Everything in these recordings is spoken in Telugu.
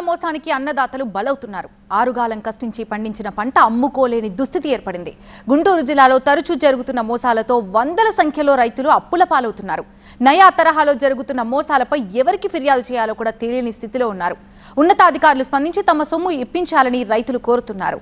మోసానికి అన్నదాతలు బలవుతున్నారు. ఆరుగాలం కష్టించి పండించిన పంట అమ్ముకోలేని దుస్థితి ఏర్పడింది. గుంటూరు జిల్లాలో తరచూ జరుగుతున్న మోసాలతో వందల సంఖ్యలో రైతులు అప్పుల పాలవుతున్నారు. నయా తరహాలో జరుగుతున్న మోసాలపై ఎవరికి ఫిర్యాదు చేయాలో కూడా తెలియని స్థితిలో ఉన్నారు. ఉన్నతాధికారులు స్పందించి తమ సొమ్ము ఇప్పించాలని రైతులు కోరుతున్నారు.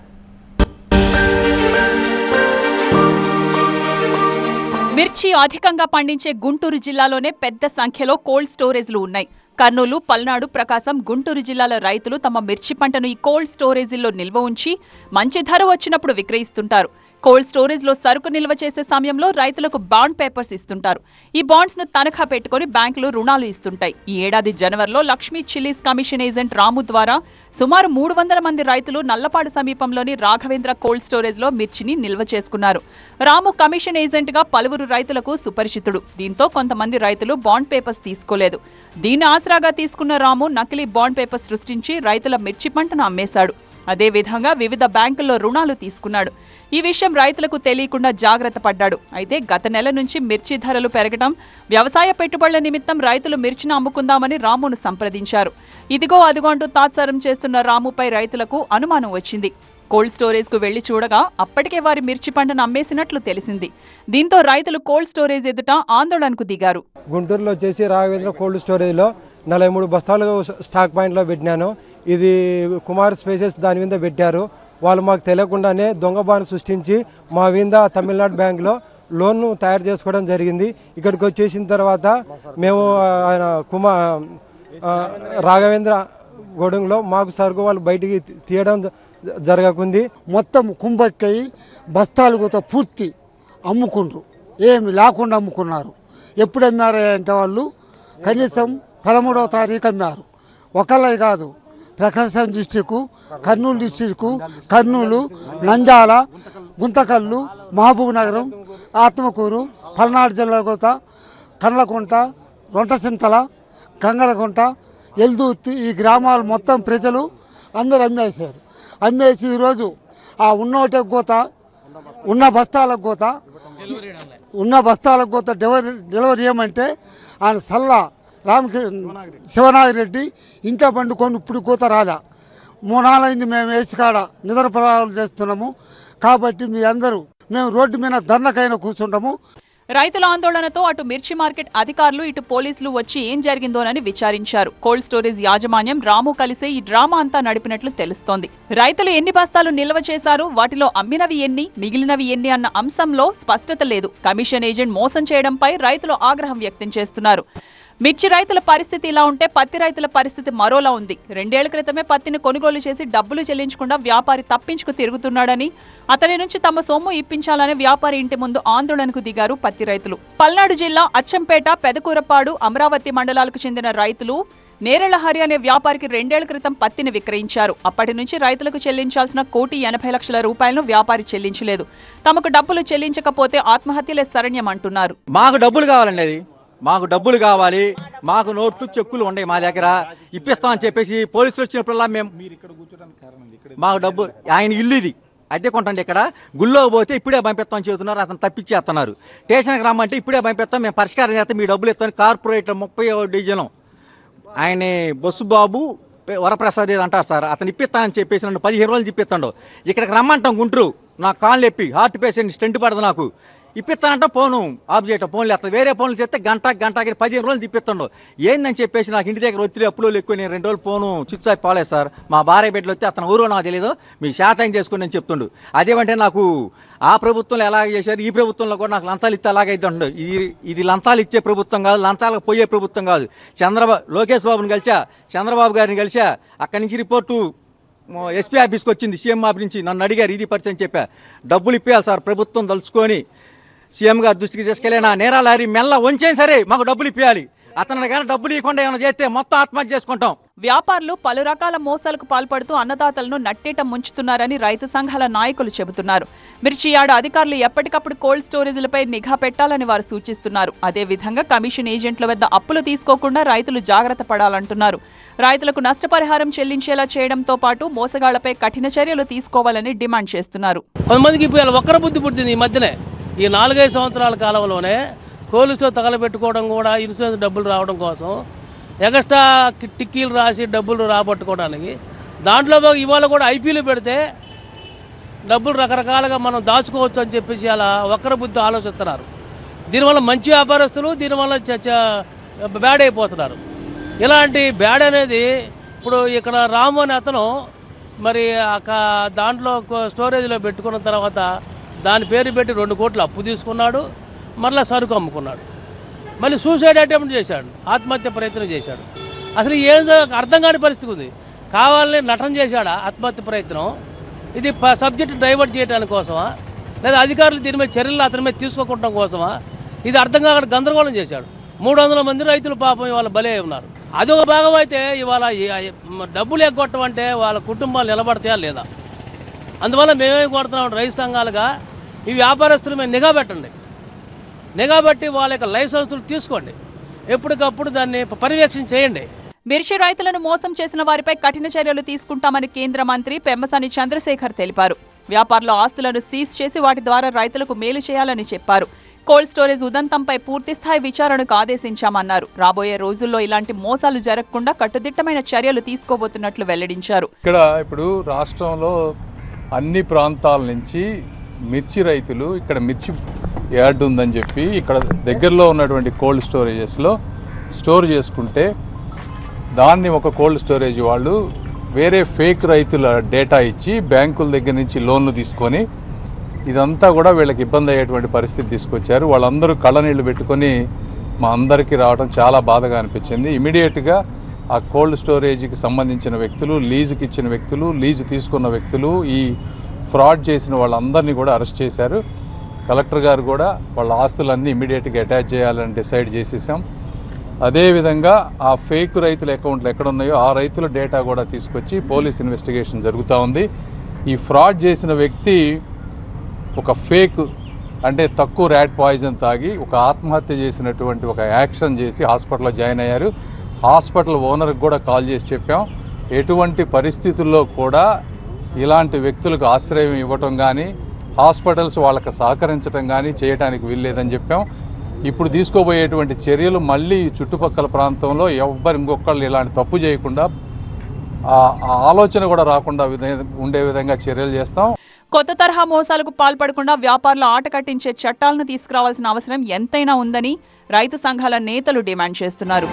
మిర్చి అధికంగా పండించే గుంటూరు జిల్లాలోనే పెద్ద సంఖ్యలో కోల్డ్ స్టోరేజ్లు ఉన్నాయి. కర్నూలు, పల్నాడు, ప్రకాశం, గుంటూరు జిల్లాల రైతులు తమ మిర్చి పంటను ఈ కోల్డ్ స్టోరేజీల్లో నిల్వ ఉంచి మంచి ధర వచ్చినప్పుడు విక్రయిస్తుంటారు. కోల్డ్ స్టోరేజ్లో సరుకు నిల్వ చేసే సమయంలో రైతులకు బాండ్ పేపర్స్ ఇస్తుంటారు. ఈ బాండ్స్ను తనఖా పెట్టుకుని బ్యాంకులు రుణాలు ఇస్తుంటాయి. ఈ ఏడాది జనవరిలో లక్ష్మీ చిల్లీస్ కమిషన్ ఏజెంట్ రాము ద్వారా సుమారు 300 మంది రైతులు నల్లపాడు సమీపంలోని రాఘవేంద్ర కోల్డ్ స్టోరేజ్లో మిర్చిని నిల్వ చేసుకున్నారు. రాము కమిషన్ ఏజెంట్గా పలువురు రైతులకు సుపరిచితుడు. దీంతో కొంతమంది రైతులు బాండ్ పేపర్స్ తీసుకోలేదు. దీన్ని ఆసరాగా తీసుకున్న రాము నకిలీ బాండ్ పేపర్స్ సృష్టించి రైతుల మిర్చి పంటను అమ్మేశాడు. అదేవిధంగా వివిధ బ్యాంకుల్లో రుణాలు తీసుకున్నాడు. ఈ విషయం రైతులకు తెలియకుండా జాగ్రత్త పడ్డాడు. అయితే గత నెల నుంచి మిర్చి ధరలు పెరగడం, వ్యవసాయ పెట్టుబడుల నిమిత్తం రైతులు మిర్చిని అమ్ముకుందామని రామును సంప్రదించారు. ఇదిగో అదిగో అంటూ తాత్సారం చేస్తున్న రాముపై రైతులకు అనుమానం వచ్చింది. కోల్డ్ స్టోరేజ్కు వెళ్లి చూడగా అప్పటికే వారి మిర్చి పంటను అమ్మేసినట్లు తెలిసింది. దీంతో రైతులు కోల్డ్ స్టోరేజ్ ఎదుట ఆందోళనకు దిగారు. గుంటూరులో వచ్చేసి రాఘవేంద్ర కోల్డ్ స్టోరేజ్లో 43 బస్తాలు స్టాక్ పాయింట్లో పెట్టినాను. ఇది కుమార్ స్పేసెస్ దాని మీద పెట్టారు. వాళ్ళు మాకు తెలియకుండానే దొంగ బాండ్ సృష్టించి మా మీద తమిళనాడు బ్యాంకులో లోన్ను తయారు చేసుకోవడం జరిగింది. ఇక్కడికి వచ్చేసిన తర్వాత మేము ఆయన రాఘవేంద్ర గొడుగులో మాకు సరుకు వాళ్ళు బయటికి తీయడం జరగకుంది. మొత్తం కుంభక్కయి బస్తాలు కూడా పూర్తి అమ్ముకుండ్రు, ఏమి లేకుండా అమ్ముకున్నారు. ఎప్పుడు అమ్మారు అంటే వాళ్ళు కనీసం 13వ తారీఖు అమ్మారు. ఒకళ్ళే కాదు, ప్రకాశం డిస్టిక్, కర్నూలు డిస్టిక్, కర్నూలు, నంద్యాల, గుంతకల్లు, మహబూబ్ నగరం, ఆత్మకూరు, పల్నాడు జిల్లా కోత, కండ్లకుంట, రొంటసింతల, గంగలకుంట, ఎల్దుర్తి ఈ గ్రామాలు మొత్తం ప్రజలు అందరూ అమ్మేశారు. అమ్మేసి ఈరోజు ఆ ఉన్నోటే కోత ఉన్న బస్తాలకు కోత డెలివరీ ఏమంటే ఆయన సల్లా శివనాగిరెడ్డి ఇంట్లో పండుకొని ఇప్పుడు కూత రాలా. 3 నాలైంది మేము వేసి కాడ నిద్రప్రాలు చేస్తున్నాము. కాబట్టి మీ అందరూ మేము రోడ్డు మీద ధర్నకైనా కూర్చుంటాము. రైతుల ఆందోళనతో అటు మిర్చి మార్కెట్ అధికారులు, ఇటు పోలీసులు వచ్చి ఏం జరిగిందోనని విచారించారు. కోల్డ్ స్టోరేజ్ యాజమాన్యం, రాము కలిసే ఈ డ్రామా అంతా నడిపినట్లు తెలుస్తోంది. రైతులు ఎన్ని బస్తాలు నిల్వ చేశారు, వాటిలో అమ్మినవి ఎన్ని, మిగిలినవి ఎన్ని అన్న అంశంలో స్పష్టత లేదు. కమిషన్ ఏజెంట్ మోసం చేయడంపై రైతులు ఆగ్రహం వ్యక్తం చేస్తున్నారు. మిర్చి రైతుల పరిస్థితి ఇలా ఉంటే పత్తి రైతుల పరిస్థితి మరోలా ఉంది. 2 ఏళ్ల క్రితమే పత్తిని కొనుగోలు చేసి డబ్బులు చెల్లించకుండా వ్యాపారి తప్పించుకు తిరుగుతున్నాడని, అతని నుంచి తమ సొమ్ము ఇప్పించాలని వ్యాపారి ఇంటి ముందు ఆందోళనకు దిగారు పత్తి రైతులు. పల్నాడు జిల్లా అచ్చంపేట, పెదకూరపాడు, అమరావతి మండలాలకు చెందిన రైతులు నేరెళ్లహరి అనే వ్యాపారికి 2 ఏళ్ల క్రితం పత్తిని విక్రయించారు. అప్పటి నుంచి రైతులకు చెల్లించాల్సిన 1,80,00,000 రూపాయలను వ్యాపారి చెల్లించలేదు. తమకు డబ్బులు చెల్లించకపోతే ఆత్మహత్యలే శరణ్యం అంటున్నారు. మాకు డబ్బులు కావాలండి, మాకు డబ్బులు కావాలి, మాకు నోట్లు చెక్కులు ఉన్నాయి మా దగ్గర, ఇప్పిస్తామని చెప్పేసి పోలీసులు వచ్చినప్పుడల్లా మేము మాకు డబ్బు ఆయన ఇల్లు ఇది అద్దె కొంటండి. ఇక్కడ గుళ్ళో పోతే ఇప్పుడే పంపిస్తామని చెబుతున్నారు, అతను తప్పించేస్తున్నారు. స్టేషన్కి రమ్మంటే ఇప్పుడే పంపిస్తాం, మేము పరిష్కారం చేస్తాం, మీ డబ్బులు ఇస్తాం. కార్పొరేటర్ 30వ డివిజన్ ఆయన బొస్సుబాబు వరప్రసాద్ ఏది అంటారు సార్, అతను ఇప్పిస్తానని చెప్పేసి నన్ను 15 రోజులు ఇప్పిస్తాడు. ఇక్కడికి రమ్మంటాం గుంటూరు, నాకు కాళ్ళు ఎప్పి హార్ట్ పేషెంట్ స్టెంట్ పడదు, నాకు ఇప్పిస్తానంటే ఫోను ఆఫ్ చేయటం, ఫోన్లు వేస్తాను. వేరే ఫోన్లు చేస్తే గంటకి 15 రోజులు తిప్పిస్తాడు. ఏందని చెప్పేసి నాకు ఇంటి దగ్గర ఒత్తిడి అప్పులు ఎక్కువ, నేను 2 రోజులు ఫోను స్విచ్ ఆఫ్ పోలేదు సార్. మా భార్య బిడ్డలు వస్తే అతను ఊరో నాకు తెలియదు, మీ షార్ట్ చేసుకుని నేను చెప్తుండు. అదేమంటే నాకు ఆ ప్రభుత్వంలో ఎలాగ చేశారు, ఈ ప్రభుత్వంలో కూడా నాకు లంచాలు ఇస్తే అలాగైతే ఉండదు. ఇది లంచాలు ఇచ్చే ప్రభుత్వం కాదు, లంచాలకు పోయే ప్రభుత్వం కాదు. లోకేష్ బాబుని కలిసా, చంద్రబాబు గారిని కలిసా, అక్కడి నుంచి రిపోర్టు ఎస్పీ ఆఫీస్కి వచ్చింది, సీఎం ఆఫీస్ నుంచి నన్ను అడిగారు, ఇది పరిచయం చెప్పా. డబ్బులు ఇప్పేయాలి సార్, ప్రభుత్వం తలుచుకొని సీఎం గారి దృష్టికి తీసుకెళ్ళి నా నేరాలారి మెల్ల వంచేం సరే మాకు డబ్బులు ఇప్పియాలి. అతను కానీ డబ్బులు ఇవ్వకుండా ఏమైనా చేస్తే మొత్తం ఆత్మహత్య చేసుకుంటాం. వ్యాపారులు పలు రకాల మోసాలకు పాల్పడుతూ అన్నదాతలను నట్టేట ముంచుతున్నారని రైతు సంఘాల నాయకులు చెబుతున్నారు. మిర్చి యార్డు అధికారులు ఎప్పటికప్పుడు కోల్డ్ స్టోరేజీలపై నిఘా పెట్టాలని వారు సూచిస్తున్నారు. అదేవిధంగా కమిషన్ ఏజెంట్ల వద్ద అప్పులు తీసుకోకుండా రైతులు జాగ్రత్త పడాలంటున్నారు. రైతులకు నష్టపరిహారం చెల్లించేలా చేయడంతో పాటు మోసగాళ్లపై కఠిన చర్యలు తీసుకోవాలని డిమాండ్ చేస్తున్నారు. కొంతమందికి ఒక్కర బుద్ధి పుట్టింది ఈ మధ్యనే, ఈ 4-5 సంవత్సరాల కాలంలోనే కోల్డ్ స్టోర్ తగలబెట్టుకోవడం కూడా, ఇన్సూరెన్స్ డబ్బులు రావడం కోసం ఎక్స్ట్రా టిక్కీలు రాసి డబ్బులు రాబట్టుకోవడానికి. దాంట్లో ఇవాళ కూడా ఐపీలు పెడితే డబ్బులు రకరకాలుగా మనం దాచుకోవచ్చు అని చెప్పేసి అలా వక్ర బుద్ధి ఆలోచిస్తున్నారు. దీనివల్ల మంచి వ్యాపారస్తులు దీనివల్ల బ్యాడ్ అయిపోతున్నారు. ఇలాంటి బ్యాడ్ అనేది ఇప్పుడు ఇక్కడ రాము అనే అతను మరి దాంట్లో స్టోరేజ్లో పెట్టుకున్న తర్వాత దాని పేరు పెట్టి 2 కోట్లు అప్పు తీసుకున్నాడు, మరలా సరుకు అమ్ముకున్నాడు, మళ్ళీ సూసైడ్ అటెంప్ట్ చేశాడు, ఆత్మహత్య ప్రయత్నం చేశాడు. అసలు ఏం అర్థం కాని పరిస్థితి ఉంది. కావాలని నటన చేశాడా ఆత్మహత్య ప్రయత్నం? ఇది సబ్జెక్ట్ డైవర్ట్ చేయడానికి కోసమా, లేదా అధికారులు దీని మీద చర్యలు అతని మీద తీసుకోవడం కోసమా? ఇది అర్థం కాకుండా గందరగోళం చేశాడు. 300 మంది రైతులు పాపం ఇవాళ బలే ఉన్నారు. అదొక భాగం అయితే ఇవాళ డబ్బులు ఎగ్గొట్టడం అంటే వాళ్ళ కుటుంబాలు నిలబడతాయా లేదా? అందువల్ల మేమేం కొడుతున్నాం రైతు సంఘాలుగా, ఈ వ్యాపారస్తులు మేము నిఘా పెట్టండి, నిఘా పెట్టి వాళ్ళ యొక్క లైసెన్సులు తీసుకోండి, ఎప్పటికప్పుడు దాన్ని పర్యవేక్షణ చేయండి. మిర్చి రైతులను మోసం చేసిన వారిపై కఠిన చర్యలు తీసుకుంటామని కేంద్ర మంత్రి పెమ్మసాని చంద్రశేఖర్ తెలిపారు. వ్యాపారుల ఆస్తులను సీజ్ చేసి వాటి ద్వారా రైతులకు మేలు చేయాలని చెప్పారు. కోల్డ్ స్టోరేజ్ ఉదంతంపై పూర్తిస్థాయి విచారణకు ఆదేశించామన్నారు. రాబోయే రోజుల్లో ఇలాంటి మోసాలు జరగకుండా కట్టుదిట్టమైన చర్యలు తీసుకోబోతున్నట్లు వెల్లడించారు. ఇక్కడ ఇప్పుడు రాష్ట్రంలో అన్ని ప్రాంతాల నుంచి మిర్చి రైతులు ఇక్కడ మిర్చి యార్డ్ ఉందని చెప్పి ఇక్కడ దగ్గరలో ఉన్నటువంటి కోల్డ్ స్టోరేజెస్లో స్టోర్ చేసుకుంటే దాన్ని ఒక కోల్డ్ స్టోరేజ్ వాళ్ళు వేరే ఫేక్ రైతుల డేటా ఇచ్చి బ్యాంకుల దగ్గర నుంచి లోన్లు తీసుకొని ఇదంతా కూడా వీళ్ళకి ఇబ్బంది అయ్యేటువంటి పరిస్థితి తీసుకొచ్చారు. వాళ్ళందరూ కళ్ళనీళ్ళు పెట్టుకొని మా అందరికీ రావడం చాలా బాధగా అనిపించింది. ఇమీడియట్గా ఆ కోల్డ్ స్టోరేజ్కి సంబంధించిన వ్యక్తులు, లీజుకి ఇచ్చిన వ్యక్తులు, లీజు తీసుకున్న వ్యక్తులు, ఈ ఫ్రాడ్ చేసిన వాళ్ళందరినీ కూడా అరెస్ట్ చేశారు. కలెక్టర్ గారు కూడా వాళ్ళ ఆస్తులన్నీ ఇమీడియట్గా అటాచ్ చేయాలని డిసైడ్ చేసేసాం. అదేవిధంగా ఆ ఫేక్ రైతుల అకౌంట్లు ఎక్కడున్నాయో ఆ రైతుల డేటా కూడా తీసుకొచ్చి పోలీస్ ఇన్వెస్టిగేషన్ జరుగుతూ ఉంది. ఈ ఫ్రాడ్ చేసిన వ్యక్తి ఒక ఫేక్ అంటే తక్కువ ర్యాట్ పాయిజన్ తాగి ఒక ఆత్మహత్య చేసినటువంటి ఒక యాక్షన్ చేసి హాస్పిటల్లో జాయిన్ అయ్యారు. హాస్పిటల్ ఓనర్కి కూడా కాల్ చేసి చెప్పాం, ఎటువంటి పరిస్థితుల్లో కూడా ఇలాంటి వ్యక్తులకు ఆశ్రయం ఇవ్వటం కానీ హాస్పిటల్స్ వాళ్ళకి సహకరించడం కానీ చేయడానికి వీల్లేదని చెప్పాం. ఇప్పుడు తీసుకోబోయేటువంటి చర్యలు మళ్ళీ చుట్టుపక్కల ప్రాంతంలో ఇంకొకళ్ళు ఇలాంటి తప్పు చేయకుండా ఆ ఆలోచన కూడా రాకుండా ఉండే విధంగా చర్యలు చేస్తాం. కొత్త తరహా మోసాలకు పాల్పడకుండా వ్యాపారుల ఆట కట్టించే చట్టాలను తీసుకురావాల్సిన అవసరం ఎంతైనా ఉందని రైతు సంఘాల నేతలు డిమాండ్ చేస్తున్నారు.